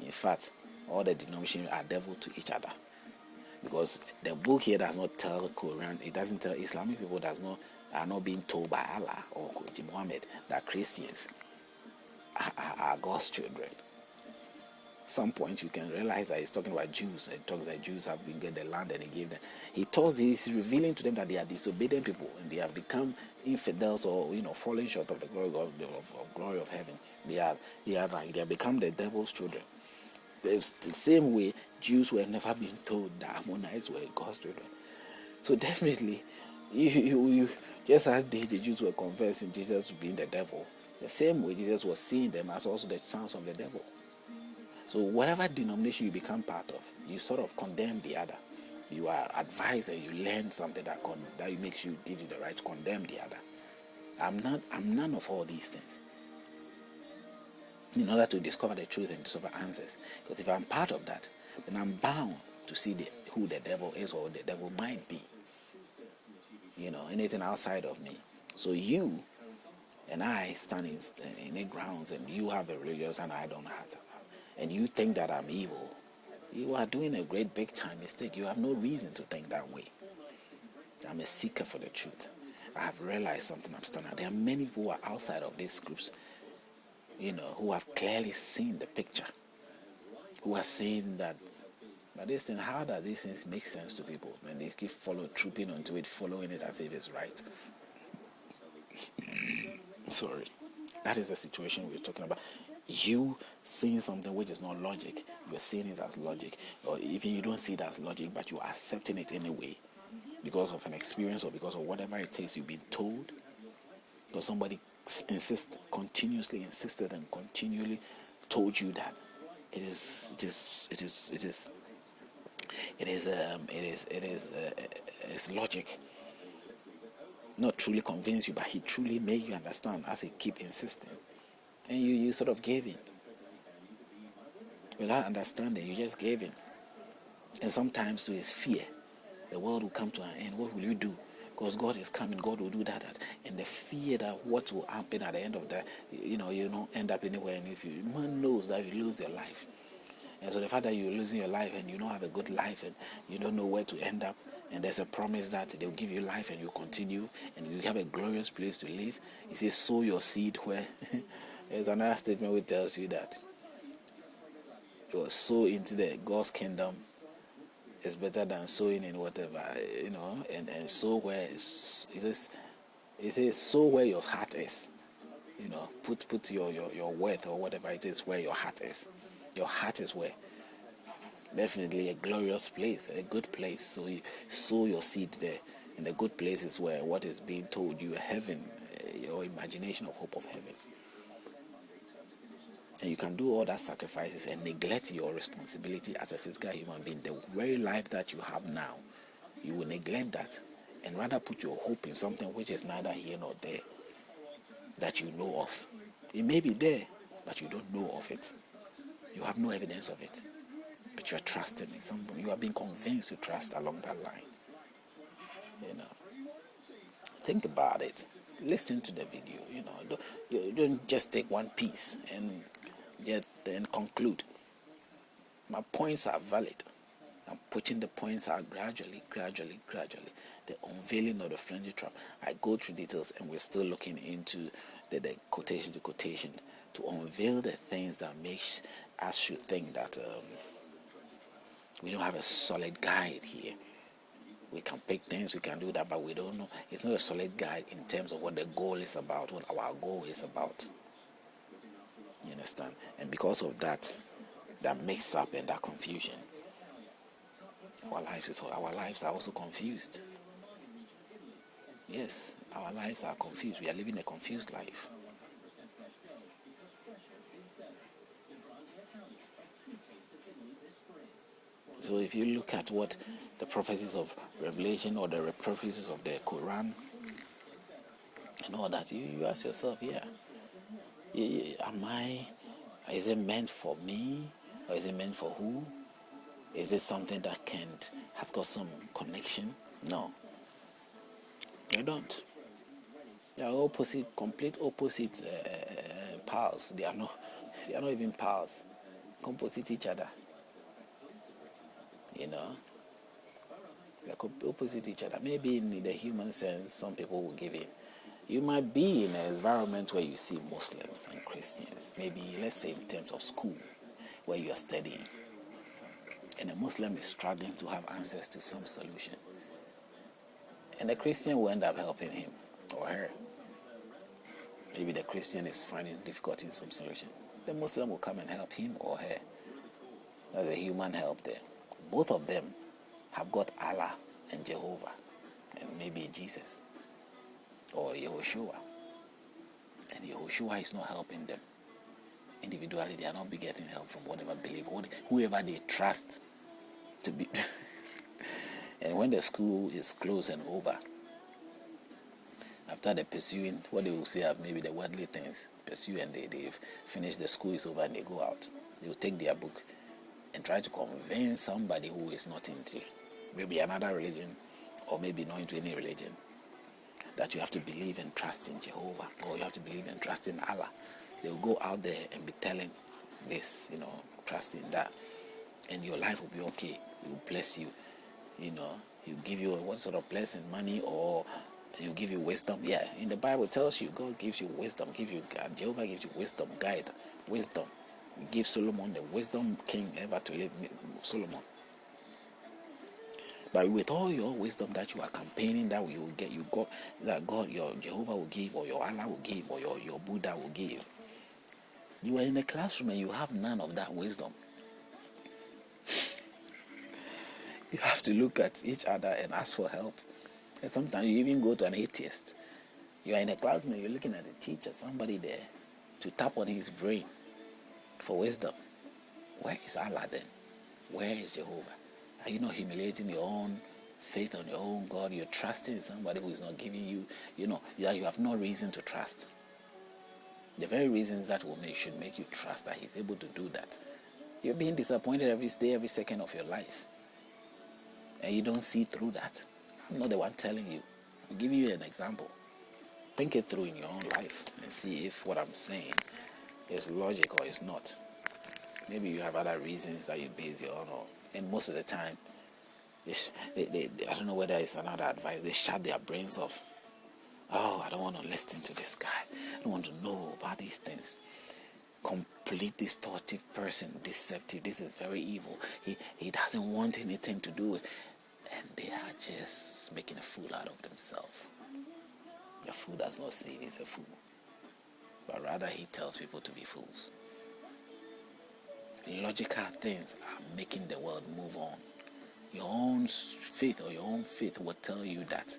In fact, all the denominations are devil to each other. Because the book here does not tell Quran, it doesn't tell Islamic people are not being told by Allah or Muhammad that Christians are God's children. Some point you can realize that he's talking about Jews. He talks that Jews have been given the land and he gave them. He's revealing to them that they are disobedient people and they have become infidels or falling short of the glory of heaven. They have become the devil's children. It's the same way Jews were never being told that Ammonites were God's children. So definitely, you just as the Jews were confessing Jesus being the devil, the same way Jesus was seeing them as also the sons of the devil. So whatever denomination you become part of, you sort of condemn the other. You are advised and you learn something that makes you give you the right to condemn the other. I'm none of all these things. In order to discover the truth and discover answers. Because if I'm part of that, then I'm bound to see who the devil is or the devil might be. Anything outside of me. So you and I stand in the grounds and you have a religious and I don't have to. And you think that I'm evil, you are doing a great big time mistake. You have no reason to think that way. I'm a seeker for the truth. I have realized something. I'm standing. There are many who are outside of these groups, who have clearly seen the picture, who are saying that, but this thing, how does these things make sense to people? And they keep trooping onto it, following it as if it's right. Sorry. That is the situation we're talking about. You seeing something which is not logic, you're seeing it as logic, or even you don't see it as logic, but you're accepting it anyway because of an experience or because of whatever it is you've been told, because somebody continuously insisted and continually told you that it's logic. Not truly convinced you, but he truly made you understand as he keep insisting. And you sort of gave in. Without understanding, you just gave in. And sometimes to his fear, the world will come to an end. What will you do? Because God is coming, God will do that. And the fear that what will happen at the end of that, you don't end up anywhere. And if man knows that you lose your life. And so the fact that you're losing your life and you don't have a good life and you don't know where to end up, and there's a promise that they'll give you life and you continue and you have a glorious place to live. He says, sow your seed where. There's another statement which tells you that you sow into the God's kingdom is better than sowing in whatever, and sow where it says sow where your heart is. Put your worth or whatever it is where your heart is. Your heart is where. Definitely a glorious place, a good place. So you sow your seed there. And the good place is where what is being told you, heaven, your imagination of hope of heaven. And you can do all that sacrifices and neglect your responsibility as a physical human being. The very life that you have now, you will neglect that and rather put your hope in something which is neither here nor there that you know of. It may be there, but you don't know of it. You have no evidence of it. But you are trusting in something. You are being convinced to trust along that line. Think about it. Listen to the video. Don't just take one piece and then conclude. My points are valid. I'm putting the points out gradually. The unveiling of the friendly trap. I go through details and we're still looking into the quotation to quotation to unveil the things that makes us should think that we don't have a solid guide here. We can pick things, we can do that, but we don't know. It's not a solid guide in terms of what the goal is about, what our goal is about. You understand? And because of that mix up and that confusion, our lives are also confused. Yes, our lives are confused. We are living a confused life. So if you look at what the prophecies of Revelation or the prophecies of the Quran and all that, you ask yourself, is it meant for me or is it meant for who? Is it something that has got some connection? No. They don't. They are complete opposite powers. They are not even powers. composite each other. You know, they're opposite each other. Maybe in the human sense, some people will give in. You might be in an environment where you see Muslims and Christians. Maybe, let's say, in terms of school, where you are studying, and a Muslim is struggling to have access to some solution, and the Christian will end up helping him or her. Maybe the Christian is finding difficulty in some solution. The Muslim will come and help him or her. That's a human help there. Both of them have got Allah and Jehovah and maybe Jesus or Yehoshua. And Yehoshua is not helping them. Individually, they are not be getting help from whatever belief, whoever they trust to be. And when the school is closed and over, after they pursuing what they will say are maybe the worldly things, pursue and they've finished, the school is over and they go out. They will take their book and try to convince somebody who is not into maybe another religion or maybe not into any religion that you have to believe and trust in Jehovah or you have to believe and trust in Allah. They will go out there and be telling this, trust in that, and your life will be okay. He will bless you, He'll give you what sort of blessing, money, or He'll give you wisdom. Yeah, in the Bible it tells you God gives you wisdom, Jehovah gives you wisdom, guide, wisdom. He gave Solomon the wisdom king ever to live, Solomon. But with all your wisdom that you are campaigning that you will get, that God, your Jehovah will give, or your Allah will give, or your Buddha will give. You are in the classroom and you have none of that wisdom. You have to look at each other and ask for help. And sometimes you even go to an atheist. You are in a classroom and you're looking at a teacher, somebody there, to tap on his brain for wisdom. Where is Allah then? Where is Jehovah? Are you not humiliating your own faith on your own God? You're trusting somebody who is not giving you, you have no reason to trust. The very reasons that should make you trust that He's able to do that. You're being disappointed every day, every second of your life. And you don't see through that. I'm not the one telling you. I'll give you an example. Think it through in your own life and see if what I'm saying is logic or is not. Maybe you have other reasons that you base your own on. And most of the time, they I don't know whether it's another advice, they shut their brains off. Oh, I don't want to listen to this guy. I don't want to know about these things. Complete distortive person, deceptive. This is very evil. He doesn't want anything to do with. And they are just making a fool out of themselves. The fool does not see he's a fool, but rather he tells people to be fools. Logical things are making the world move on. Your own faith will tell you that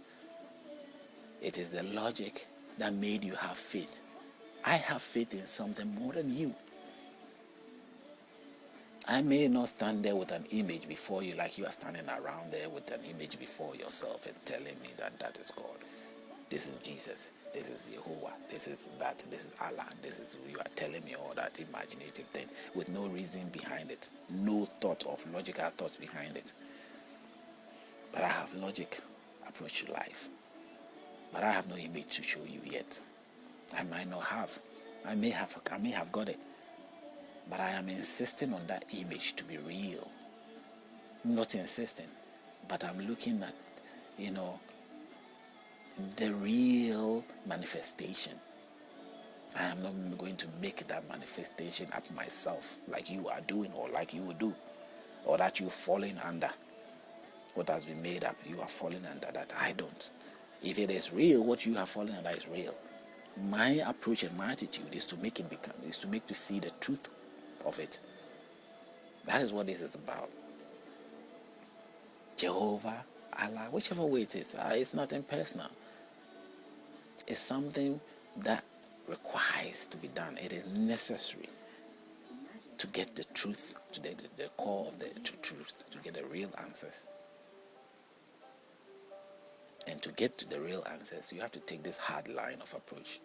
it is the logic that made you have faith. I have faith in something more than you. I may not stand there with an image before you like you are standing around there with an image before yourself and telling me that is God. This is Jesus. This is Jehovah. This is that. This is Allah. This is, you are telling me all that imaginative thing with no reason behind it. No thought of logical thoughts behind it. But I have logic approach to life. But I have no image to show you yet. I might not have. I may have got it. But I am insisting on that image to be real. Not insisting, but I'm looking at, the real manifestation. I am not going to make that manifestation up myself like you are doing or like you will do, or that you're falling under. What has been made up, you are falling under that. I don't. If it is real, what you have fallen under is real. My approach and my attitude is to make to see the truth of it. That is what this is about. Jehovah, Allah, whichever way it is, it's nothing personal. It's something that requires to be done. It is necessary to get the truth, to the core of the truth, to get the real answers. And to get to the real answers, you have to take this hard line of approach.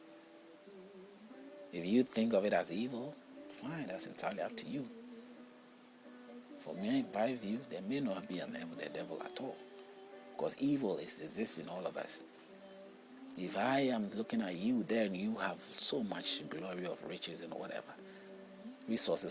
If you think of it as evil, fine, that's entirely up to you. For me, if I view, there may not be the devil at all. Because evil exists in all of us. If I am looking at you, then you have so much glory of riches and whatever, resources